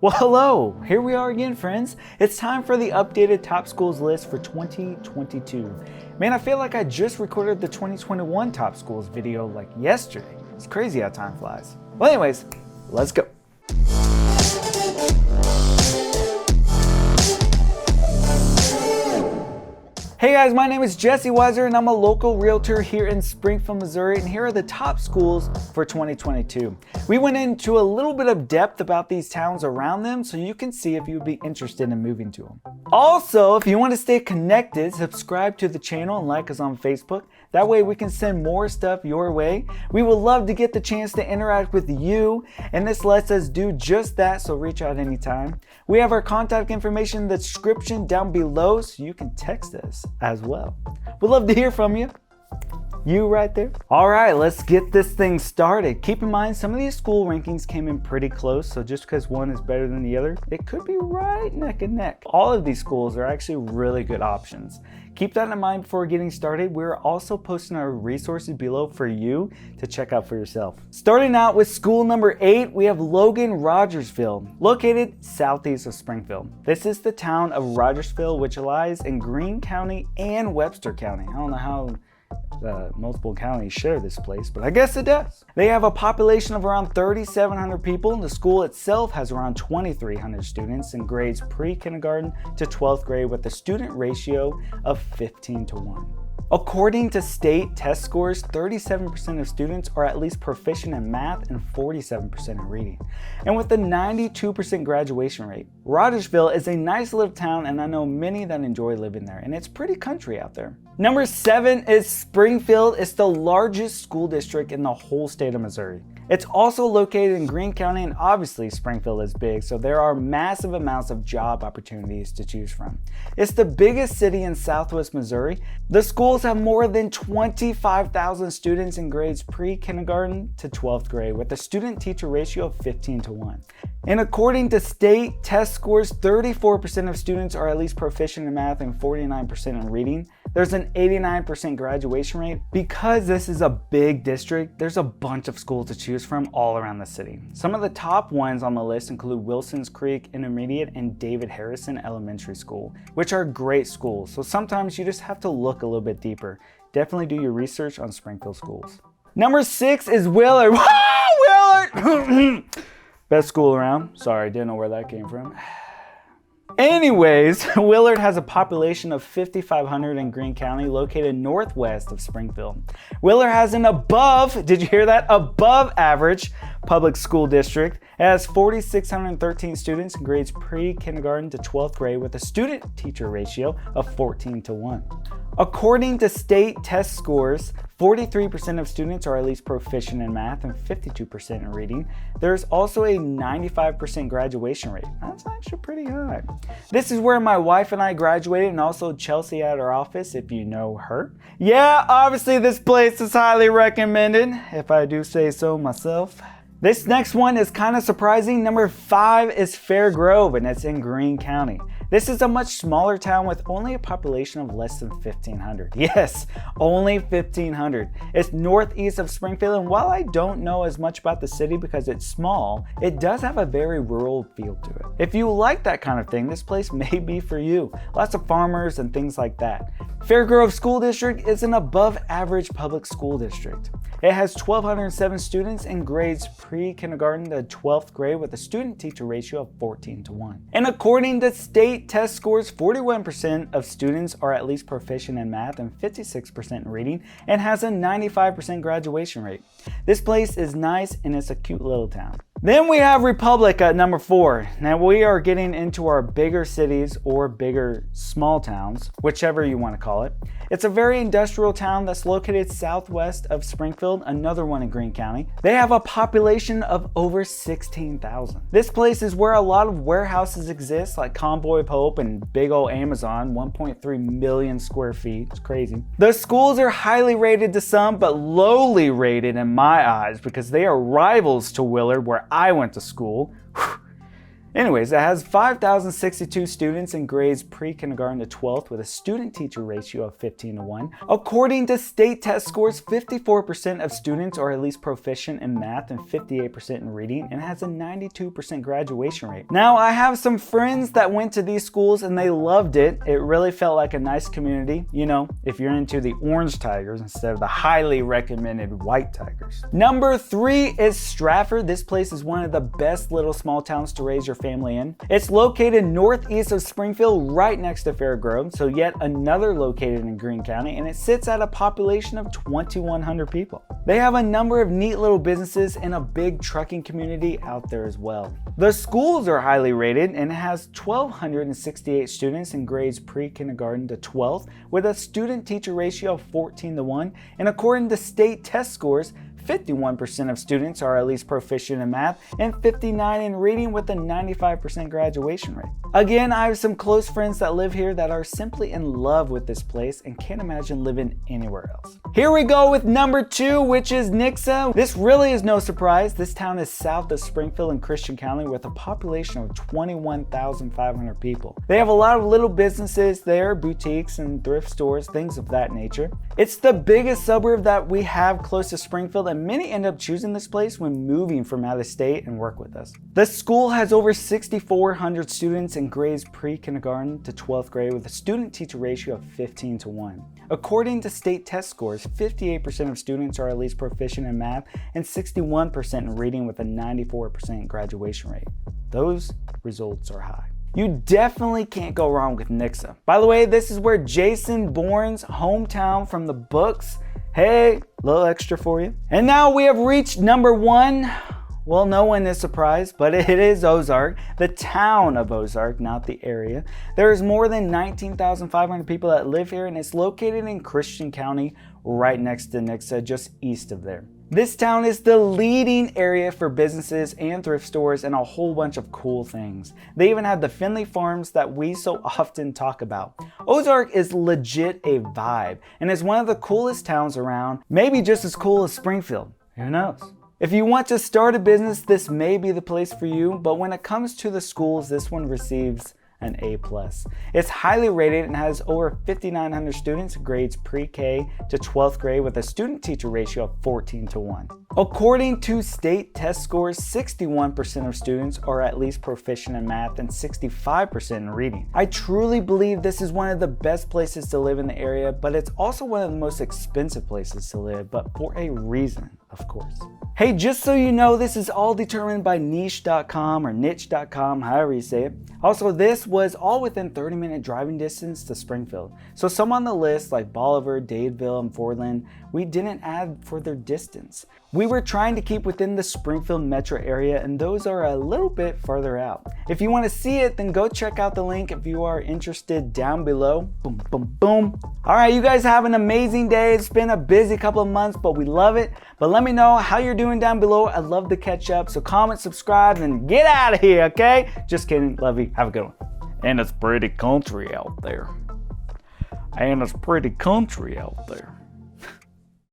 Well, hello, here we are again, friends. It's time for the updated top schools list for 2022. Man, I feel like I just recorded the 2021 top schools video like yesterday. It's crazy how time flies. Well, anyways, let's go. Hey guys, my name is Jesse Weiser and I'm a local realtor here in Springfield, Missouri, and here are the top schools for 2022. We went into a little bit of depth about these towns around them so you can see if you would be interested in moving to them. Also, if you want to stay connected, subscribe to the channel and like us on Facebook. That way we can send more stuff your way. We would love to get the chance to interact with you, and this lets us do just that, so reach out anytime. We have our contact information in the description down below so you can text us as well. We'd love to hear from you. You right there. All right, let's get this thing started. Keep in mind, some of these school rankings came in pretty close, so just because one is better than the other, it could be right neck and neck. All of these schools are actually really good options. Keep that in mind before getting started. We're also posting our resources below for you to check out for yourself. Starting out with school number 8, we have Logan-Rogersville, located southeast of Springfield. This is the town of Rogersville, which lies in Greene County and Webster County. I don't know how multiple counties share this place, but I guess it does. They have a population of around 3,700 people, and the school itself has around 2,300 students in grades pre-kindergarten to 12th grade with a student ratio of 15:1. According to state test scores, 37% of students are at least proficient in math and 47% in reading. And with a 92% graduation rate, Rogersville is a nice little town, and I know many that enjoy living there, and it's pretty country out there. Number 7 is Springfield. It's the largest school district in the whole state of Missouri. It's also located in Greene County, and obviously Springfield is big, so there are massive amounts of job opportunities to choose from. It's the biggest city in southwest Missouri. The schools have more than 25,000 students in grades pre-kindergarten to 12th grade with a student-teacher ratio of 15:1. And according to state test scores, 34% of students are at least proficient in math and 49% in reading. There's an 89% graduation rate. Because this is a big district, there's a bunch of schools to choose from all around the city. Some of the top ones on the list include Wilson's Creek Intermediate and David Harrison Elementary School, which are great schools, so sometimes you just have to look a little bit deeper. Definitely do your research on Springfield schools. Number 6 is Willard. Willard! Best school around. Sorry, didn't know where that came from. Anyways, Willard has a population of 5,500 in Greene County, located northwest of Springfield. Willard has an above, did you hear that? Above average public school district. It has 4,613 students in grades pre-kindergarten to 12th grade with a student-teacher ratio of 14:1. According to state test scores, 43% of students are at least proficient in math and 52% in reading. There's also a 95% graduation rate. That's actually pretty high. This is where my wife and I graduated, and also Chelsea at our office, if you know her. Yeah, obviously this place is highly recommended, if I do say so myself. This next one is kind of surprising. Number 5 is Fair Grove, and it's in Greene County. This is a much smaller town with only a population of less than 1,500. Yes, only 1,500. It's northeast of Springfield, and while I don't know as much about the city because it's small, it does have a very rural feel to it. If you like that kind of thing, this place may be for you. Lots of farmers and things like that. Fair Grove School District is an above average public school district. It has 1,207 students in grades pre-kindergarten to 12th grade with a student-teacher ratio of 14:1. And according to state test scores, 41% of students are at least proficient in math and 56% in reading, and has a 95% graduation rate. This place is nice and it's a cute little town. Then we have Republic at number 4. Now we are getting into our bigger cities or bigger small towns, whichever you want to call it. It's a very industrial town that's located southwest of Springfield, another one in Greene County. They have a population of over 16,000. This place is where a lot of warehouses exist, like Convoy Pope and big old Amazon, 1.3 million square feet. It's crazy. The schools are highly rated to some, but lowly rated in my eyes because they are rivals to Willard, where I went to school. Anyways, it has 5,062 students in grades pre-kindergarten to 12th with a student-teacher ratio of 15:1. According to state test scores, 54% of students are at least proficient in math and 58% in reading, and it has a 92% graduation rate. Now, I have some friends that went to these schools and they loved it. It really felt like a nice community, you know, if you're into the orange tigers instead of the highly recommended white tigers. Number 3 is Strafford. This place is one of the best little small towns to raise your family in. It's located northeast of Springfield, right next to Fair Grove, so yet another located in Greene County, and it sits at a population of 2,100 people. They have a number of neat little businesses and a big trucking community out there as well. The schools are highly rated and it has 1,268 students in grades pre-kindergarten to 12th with a student-teacher ratio of 14:1, and according to state test scores, 51% of students are at least proficient in math and 59% in reading with a 95% graduation rate. Again, I have some close friends that live here that are simply in love with this place and can't imagine living anywhere else. Here we go with number 2, which is Nixa. This really is no surprise. This town is south of Springfield in Christian County with a population of 21,500 people. They have a lot of little businesses there, boutiques and thrift stores, things of that nature. It's the biggest suburb that we have close to Springfield, and many end up choosing this place when moving from out of state and work with us. The school has over 6,400 students in grades pre-kindergarten to 12th grade with a student-teacher ratio of 15:1. According to state test scores, 58% of students are at least proficient in math and 61% in reading with a 94% graduation rate. Those results are high. You definitely can't go wrong with Nixa. By the way, this is where Jason Bourne's hometown from the books. Hey, a little extra for you. And now we have reached number 1. Well, no one is surprised, but it is Ozark, the town of Ozark, not the area. There is more than 19,500 people that live here, and it's located in Christian County, right next to Nixa, just east of there. This town is the leading area for businesses and thrift stores and a whole bunch of cool things. They even have the Finley farms that we so often talk about. Ozark is legit a vibe and is one of the coolest towns around, maybe just as cool as Springfield. Who knows? If you want to start a business, this may be the place for you, but when it comes to the schools, this one receives an A+. It's highly rated and has over 5,900 students in grades pre-K to 12th grade with a student-teacher ratio of 14:1. According to state test scores, 61% of students are at least proficient in math and 65% in reading. I truly believe this is one of the best places to live in the area, but it's also one of the most expensive places to live, but for a reason, of course. Hey, just so you know, this is all determined by niche.com or niche.com, however you say it. Also, this was all within 30-minute driving distance to Springfield. So some on the list like Bolivar, Dadeville, and Fordland, we didn't add for their distance. We were trying to keep within the Springfield metro area, and those are a little bit farther out. If you want to see it, then go check out the link if you are interested down below. Boom, boom, boom. All right, you guys have an amazing day. It's been a busy couple of months, but we love it. But let me know how you're doing down below. I'd love to catch up. So comment, subscribe, and get out of here, okay? Just kidding. Love you. Have a good one. And it's pretty country out there.